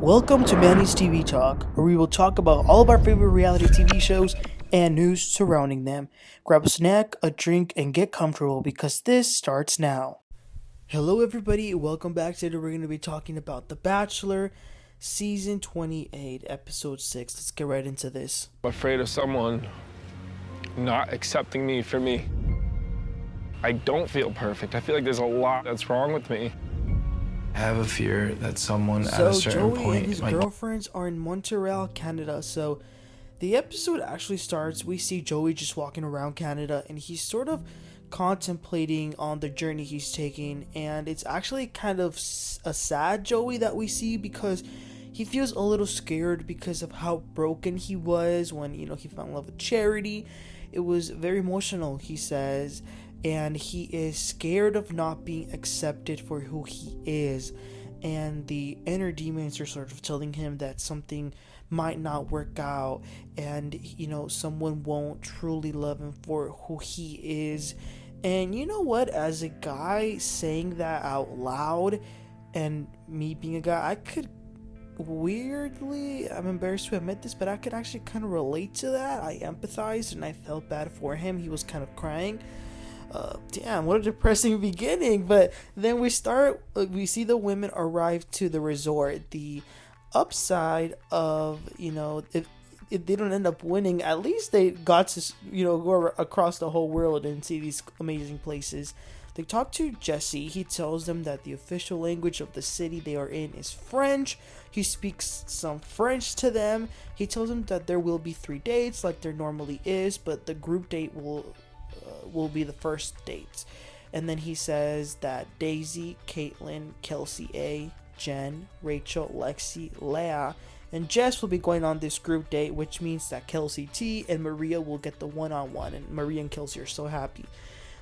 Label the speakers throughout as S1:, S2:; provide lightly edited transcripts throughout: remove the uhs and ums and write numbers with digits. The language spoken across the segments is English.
S1: Welcome to Manny's TV Talk, where we will talk about all of our favorite reality TV shows and news surrounding them. Grab a snack, a drink, and get comfortable because this starts now. Hello, everybody. Welcome back. Today we're going to be talking about The Bachelor, Season 28, Episode 6. Let's get right into this.
S2: I'm afraid of someone not accepting me for me. I don't feel perfect. I feel like there's a lot that's wrong with me.
S3: I have a fear that someone at
S1: So
S3: a certain
S1: Joey
S3: point
S1: and his
S3: might...
S1: girlfriends are in Montreal, Canada. So the episode actually starts. We see Joey just walking around Canada, and he's sort of contemplating on the journey he's taking. And it's actually kind of a sad Joey that we see because he feels a little scared because of how broken he was when, he fell in love with Charity. It was very emotional, he says. And he is scared of not being accepted for who he is. And the inner demons are sort of telling him that something might not work out. And, someone won't truly love him for who he is. And you know what? As a guy saying that out loud, and me being a guy, I could weirdly, I'm embarrassed to admit this, but I could actually kind of relate to that. I empathized and I felt bad for him. He was kind of crying. Damn, what a depressing beginning. But then we see the women arrive to the resort. The upside of, if they don't end up winning, at least they got to, go across the whole world and see these amazing places. They talk to Jesse. He tells them that the official language of the city they are in is French. He speaks some French to them. He tells them that there will be 3 dates like there normally is, but the group date will be the first date. And then he says that Daisy, Caitlin, Kelsey A, Jenn, Rachel, Lexi, Leah, and Jess will be going on this group date, which means that Kelsey T and Maria will get the one-on-one, and Maria and Kelsey are so happy.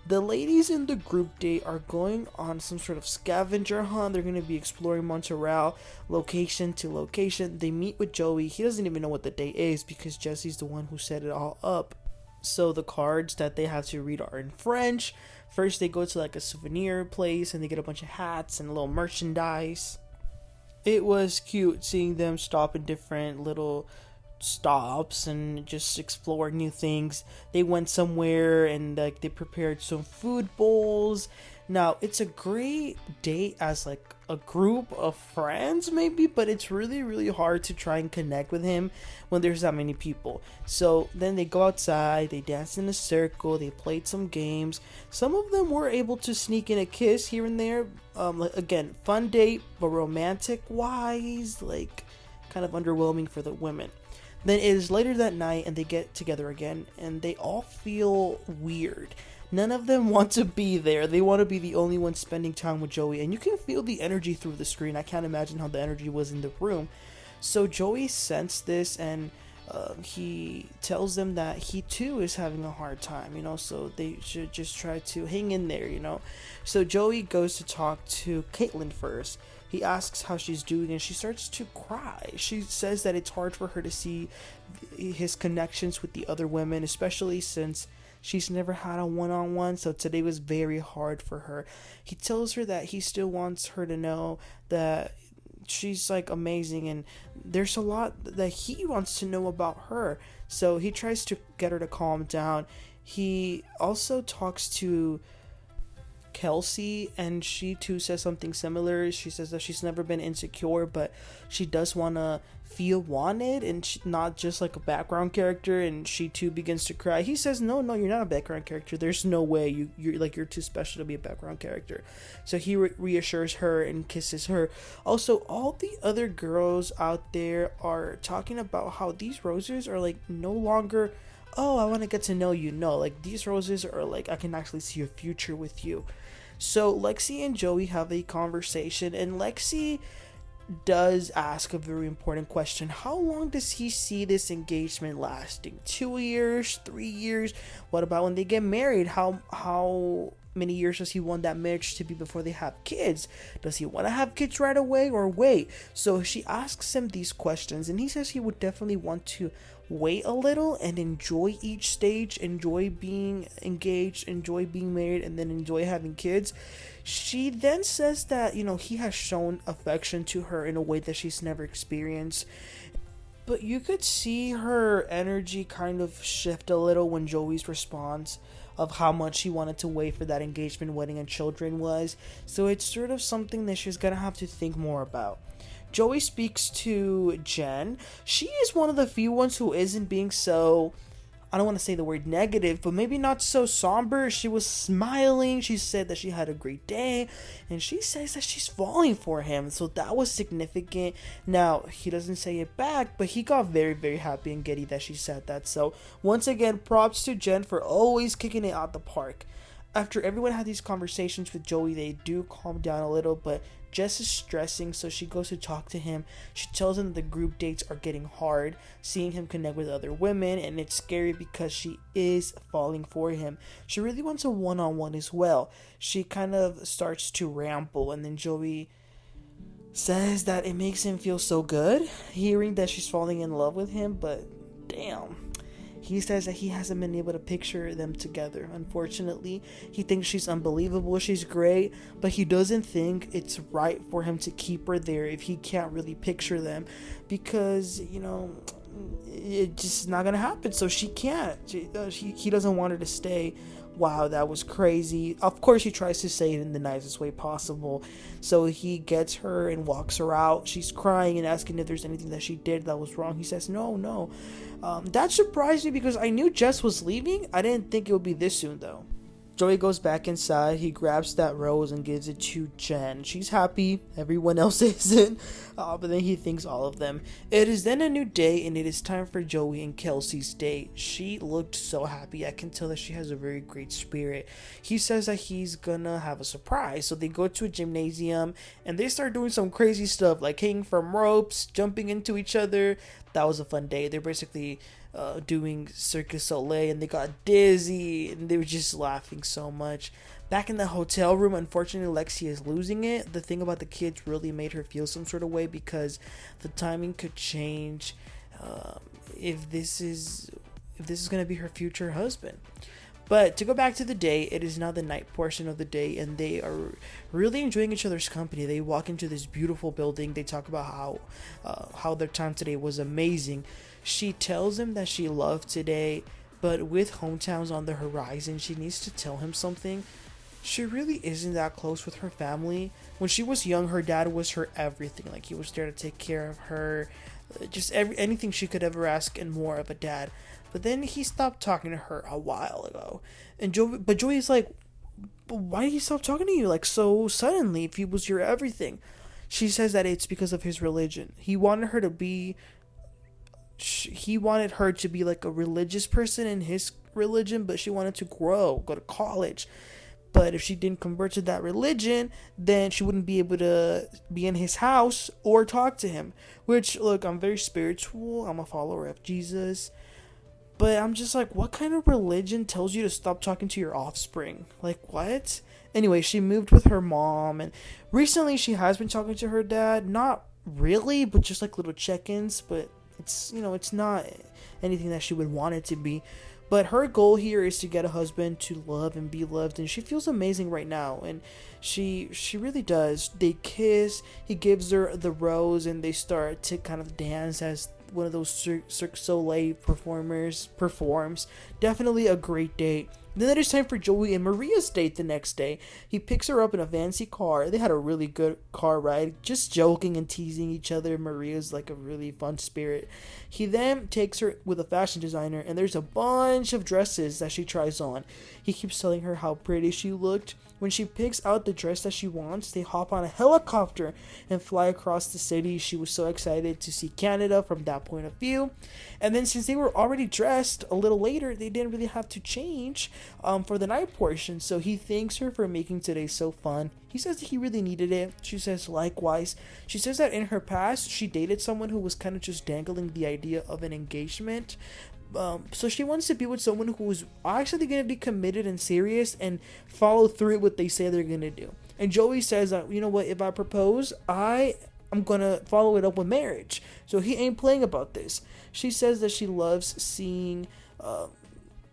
S1: The ladies in the group date are going on some sort of scavenger hunt. They're going to be exploring Montreal, location to location. They meet with Joey. He doesn't even know what the date is because Jesse's the one who set it all up. So the cards that they have to read are in French. First they go to like a souvenir place and they get a bunch of hats and little merchandise. It was cute seeing them stop in different little stops and just explore new things. They went somewhere and they prepared some food bowls. Now it's a great date as like a group of friends maybe, but it's really, really hard to try and connect with him when there's that many people. So then they go outside, they dance in a circle, they played some games. Some of them were able to sneak in a kiss here and there. Again, fun date, but romantic wise, kind of underwhelming for the women. Then it is later that night and they get together again and they all feel weird. None of them want to be there. They want to be the only ones spending time with Joey. And you can feel the energy through the screen. I can't imagine how the energy was in the room. So Joey sensed this and he tells them that he too is having a hard time, so they should just try to hang in there, So Joey goes to talk to Caitlin first. He asks how she's doing and she starts to cry. She says that it's hard for her to see his connections with the other women, especially since she's never had a one-on-one, so today was very hard for her. He tells her that he still wants her to know that she's amazing and there's a lot that he wants to know about her. So he tries to get her to calm down. He also talks to Kelsey and she too says something similar. She says that she's never been insecure, but she does want to feel wanted and not just like a background character, and she too begins to cry. He says no, you're not a background character. There's no way you're too special to be a background character. So he reassures her and kisses her. Also, all the other girls out there are talking about how these roses are no longer, oh, I want to get to know you. No, these roses are I can actually see a future with you. So Lexi and Joey have a conversation and Lexi does ask a very important question. How long does he see this engagement lasting? 2 years, 3 years? What about when they get married? How many years does he want that marriage to be before they have kids? Does he want to have kids right away or wait? So she asks him these questions, and he says he would definitely want to wait a little and enjoy each stage, enjoy being engaged, enjoy being married, and then enjoy having kids. She then says that, he has shown affection to her in a way that she's never experienced. But you could see her energy kind of shift a little when Joey's response of how much he wanted to wait for that engagement, wedding, and children was. So it's sort of something that she's gonna have to think more about. Joey speaks to Jenn. She is one of the few ones who isn't being so, I don't want to say the word negative, but maybe not so somber. She was smiling. She said that she had a great day, and she says that she's falling for him. So that was significant. Now, he doesn't say it back, but he got very, very happy and giddy that she said that. So once again, props to Jenn for always kicking it out the park. After everyone had these conversations with Joey, they do calm down a little, but Jess is stressing, so she goes to talk to him. She tells him that the group dates are getting hard, seeing him connect with other women, and it's scary because she is falling for him. She really wants a one-on-one as well. She kind of starts to ramble, and then Joey says that it makes him feel so good hearing that she's falling in love with him, but damn. He says that he hasn't been able to picture them together. Unfortunately, he thinks she's unbelievable, she's great, but he doesn't think it's right for him to keep her there if he can't really picture them, because, it's just not gonna happen. So she can't. He doesn't want her to stay. Wow, that was crazy. Of course, he tries to say it in the nicest way possible. So he gets her and walks her out. She's crying and asking if there's anything that she did that was wrong. He says, no. That surprised me because I knew Jess was leaving. I didn't think it would be this soon, though. Joey goes back inside. He grabs that rose and gives it to Jenn. She's happy. Everyone else isn't. But then he thanks all of them. It is then a new day, and it is time for Joey and Kelsey's date. She looked so happy. I can tell that she has a very great spirit. He says that he's gonna have a surprise. So they go to a gymnasium, and they start doing some crazy stuff, like hanging from ropes, jumping into each other. That was a fun day. They're basically doing Cirque du Soleil, and they got dizzy, and they were just laughing so much. Back in the hotel room, unfortunately, Lexi is losing it. The thing about the kids really made her feel some sort of way because the timing could change if this is going to be her future husband. But to go back to the day, it is now the night portion of the day, and they are really enjoying each other's company. They walk into this beautiful building. They talk about how their time today was amazing. She tells him that she loved today, but with hometowns on the horizon, she needs to tell him something. She really isn't that close with her family. When she was young, her dad was her everything. Like, he was there to take care of her, just anything she could ever ask and more of a dad. But then he stopped talking to her a while ago. And Joey's like, why did he stop talking to you like so suddenly if he was your everything? She says that it's because of his religion. He wanted her to be like a religious person in his religion, but she wanted to go to college. But if she didn't convert to that religion, then she wouldn't be able to be in his house or talk to him. Which, look, I'm very spiritual. I'm a follower of Jesus. But I'm just like, what kind of religion tells you to stop talking to your offspring? Like, what? Anyway, she moved with her mom, and recently she has been talking to her dad. Not really, but just like little check-ins. But it's not anything that she would want it to be. But her goal here is to get a husband to love and be loved, and she feels amazing right now, and she really does. They kiss, he gives her the rose, and they start to kind of dance as one of those Cirque du Soleil performs. Definitely a great date. Then it is time for Joey and Maria's date the next day. He picks her up in a fancy car. They had a really good car ride, just joking and teasing each other. Maria's like a really fun spirit. He then takes her with a fashion designer, and there's a bunch of dresses that she tries on. He keeps telling her how pretty she looked. When she picks out the dress that she wants, they hop on a helicopter and fly across the city. She was so excited to see Canada from that point of view. And then since they were already dressed a little later, they didn't really have to change for the night portion. So he thanks her for making today so fun. He says that he really needed it. She says likewise. She says that in her past, she dated someone who was kind of just dangling the idea of an engagement. So she wants to be with someone who's actually going to be committed and serious and follow through with what they say they're going to do. And Joey says that, you know what, if I propose, I'm going to follow it up with marriage. So he ain't playing about this. She says that she loves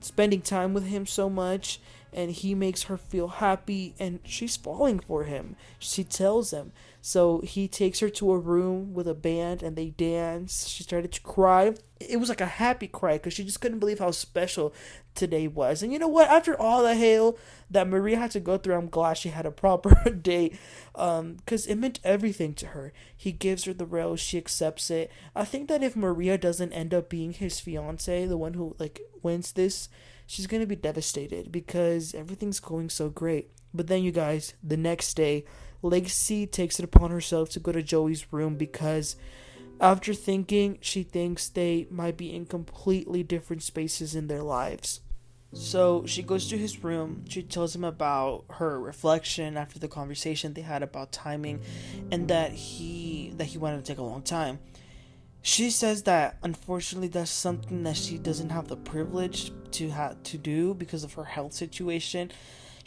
S1: spending time with him so much, and he makes her feel happy, and she's falling for him. She tells him. So he takes her to a room with a band, and they dance. She started to cry. It was like a happy cry, because she just couldn't believe how special today was. And you know what? After all the hail that Maria had to go through, I'm glad she had a proper date, because it meant everything to her. He gives her the rose. She accepts it. I think that if Maria doesn't end up being his fiance, the one who wins this, she's going to be devastated, because everything's going so great. But then, you guys, the next day, Lexi takes it upon herself to go to Joey's room, because after thinking, she thinks they might be in completely different spaces in their lives. So she goes to his room. She tells him about her reflection after the conversation they had about timing, and that he wanted to take a long time. She says that unfortunately that's something that she doesn't have the privilege to do because of her health situation.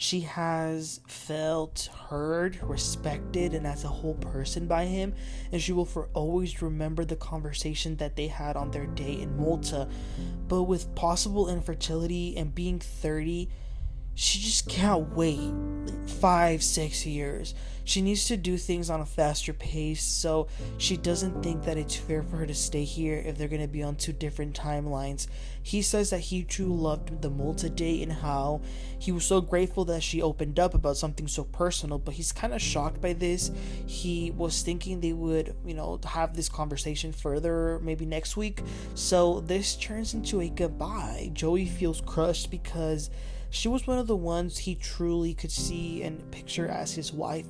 S1: She has felt heard, respected, and as a whole person by him, and she will for always remember the conversation that they had on their date in Malta. But with possible infertility and being 30, she just can't wait 5-6 years. She needs to do things on a faster pace, so she doesn't think that it's fair for her to stay here if they're going to be on 2 different timelines. He says that he too loved the Malta date and how he was so grateful that she opened up about something so personal, but he's kind of shocked by this. He was thinking they would, have this conversation further maybe next week, so this turns into a goodbye. Joey feels crushed because she was one of the ones he truly could see and picture as his wife.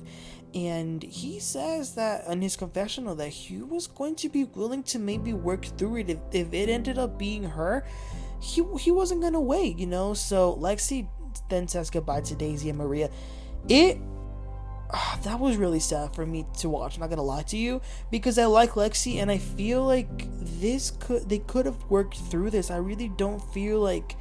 S1: And he says that in his confessional that he was going to be willing to maybe work through it if it ended up being her. He wasn't going to wait, So Lexi then says goodbye to Daisy and Maria. That was really sad for me to watch, I'm not gonna lie to you, because I like Lexi and I feel like they could have worked through this. I really don't feel like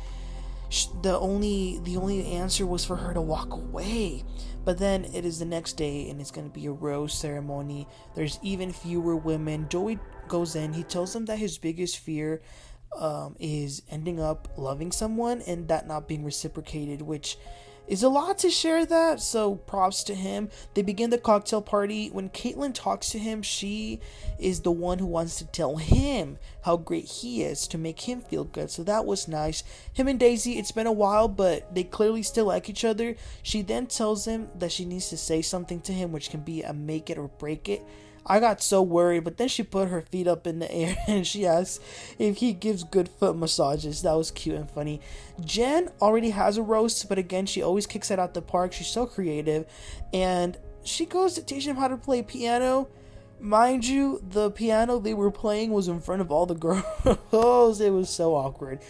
S1: the only answer was for her to walk away. But then it is the next day and it's going to be a rose ceremony. There's even fewer women. Joey goes in. He tells them that his biggest fear is ending up loving someone and that not being reciprocated, which is a lot to share that, so props to him. They begin the cocktail party. When Caitlyn talks to him, she is the one who wants to tell him how great he is to make him feel good, so that was nice. Him and Daisy, it's been a while, but they clearly still like each other. She then tells him that she needs to say something to him, which can be a make it or break it. I got so worried, but then she put her feet up in the air and she asks if he gives good foot massages. That was cute and funny. Jenn already has a roast, but again, she always kicks it out the park. She's so creative, and she goes to teach him how to play piano. Mind you, the piano they were playing was in front of all the girls. It was so awkward.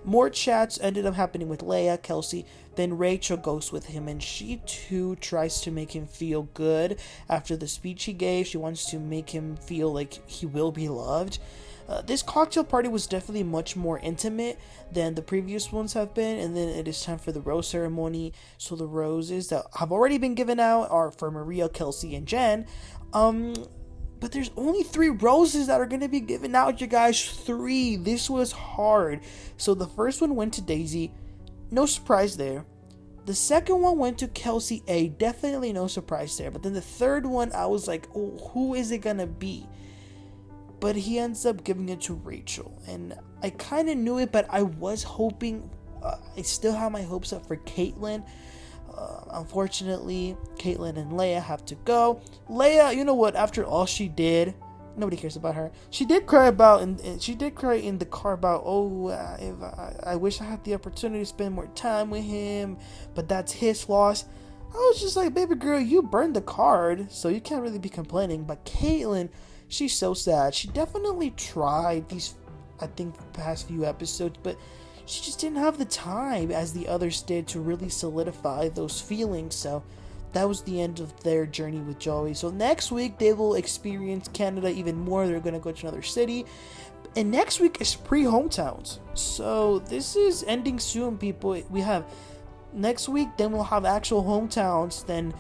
S1: More chats ended up happening with Leia, Kelsey. Then Rachel goes with him, and she too tries to make him feel good after the speech he gave. She wants to make him feel like he will be loved. This cocktail party was definitely much more intimate than the previous ones have been, and then it is time for the rose ceremony. So the roses that have already been given out are for Maria, Kelsey, and Jenn. But there's only 3 roses that are going to be given out, you guys. 3. This was hard. So the first one went to Daisy. No surprise there. The second one went to Kelsey A. Definitely no surprise there. But then the third one, I was like, oh, who is it going to be? But he ends up giving it to Rachel. And I kind of knew it, but I was hoping, I still have my hopes up for Caitlyn. Unfortunately, Caitlyn and Leia have to go. Leia, you know what? After all she did, nobody cares about her. She did cry in the car about, if I wish I had the opportunity to spend more time with him, but that's his loss. I was just like, baby girl, you burned the card, so you can't really be complaining. But Caitlyn, she's so sad. She definitely tried these, I think, past few episodes, but she just didn't have the time as the others did to really solidify those feelings. So that was the end of their journey with Joey. So next week they will experience Canada even more. They're going to go to another city, And next week is pre-hometowns. So this is ending soon, people. We have next week, then we'll have actual hometowns, then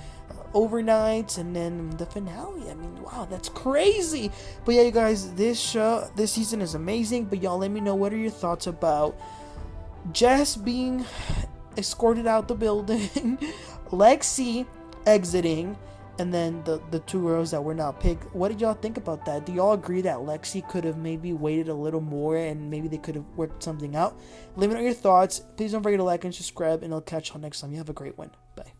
S1: overnights, and then the finale. I mean, wow, that's crazy. But yeah, you guys, this season is amazing. But y'all, let me know, what are your thoughts about Jess being escorted out the building, Lexi exiting, and then the two girls that were not picked? What did y'all think about that? Do y'all agree that Lexi could have maybe waited a little more and maybe they could have worked something out? Let me know your thoughts. Please don't forget to like and subscribe, and I'll catch y'all next time. You have a great one. Bye.